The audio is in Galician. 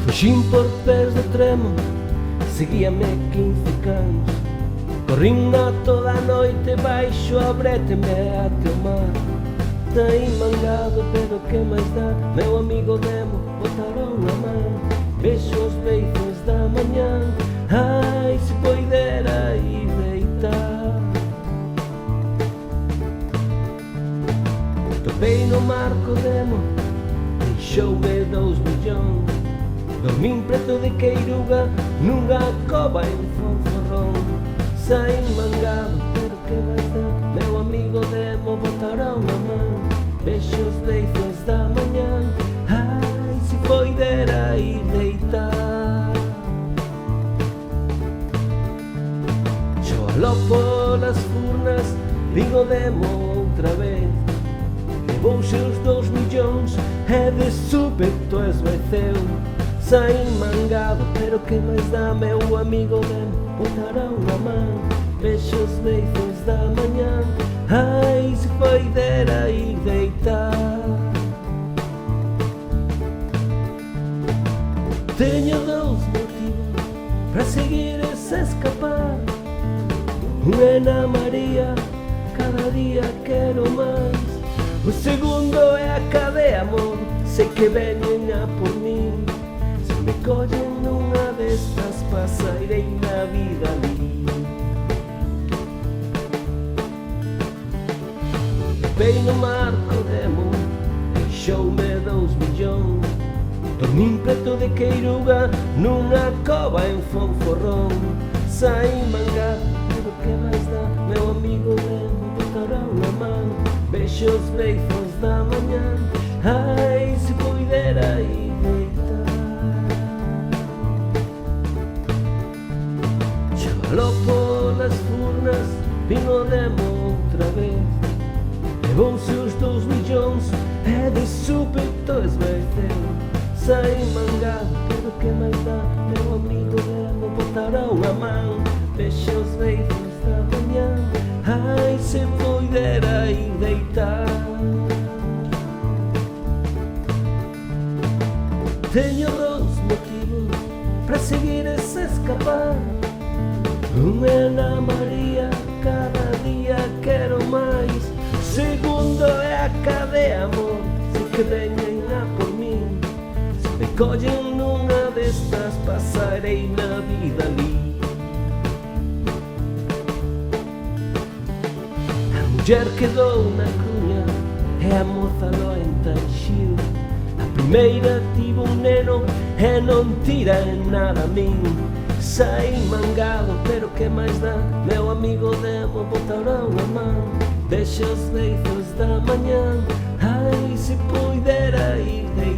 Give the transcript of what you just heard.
Fuxín por pés de tremo, seguíame 15 cans. Corrín na toda a noite baixo a bréteme até o mar. Daí mangado, pero que máis dá? Meu amigo Demo botaron a man. Vexo os beizos da mañá, ai, se poidera ir deitar. Topei no marco Demo, deixoume 2 millóns. Dormín preto de Queiruga, nunha cova en Fonforrón. Saín mangado, pero que máis dá? Meu amigo Demo botaron a man. Vexo os beizos da mañá, ai, se poidera ir deitar. Xo aló polas furnas, digo Demo outra vez. Levouse os 2 millóns e de súpeto esvaeceu. Saín mangado, pero que máis dá? Meu amigo Demo botaron a man. Vexo os beizos da mañá, ai, se poidera ir deitar. Teño 2 motivos para seguir e se escapar. Un é na María, cada día quero máis. O segundo é a cadea, amor, sei que veñen a por min. Se me collen nunha destas pasairei na vida ali. Topei no marco Demo, deixoume 2 millóns. Dormín preto de Queiruga, nunha cova en Fonforrón. Saín mangado, pero que máis dá? Meu amigo Demo botaron a man. Vexo os beizos da mañá, ai, se poidera ir deitar. Xo polas furnas, vino Demo outra vez. Levouse os 2 millóns e de súpeto esvaeceu. Saín mangado, pero que máis dá? Meu amigo Demo botaron a man. Vexo os beizos da mañá, ai, se poidera ir deitar. Teño 2 motivos para seguir e se escapar. Un é na María, cada día quero máis. Segundo é a cadea, amor, sei que veñen a por min. Se me collen nunha destas pasarei na vida ali. A muller quedou na cuña e a moza lo entanxiu. A primeira tivo un neno e non tira en nada a min. Saín mangado, pero que máis dá? Meu amigo Demo botaron a man. Vexo os beizos da mañá, ai, se poidera ir deitar.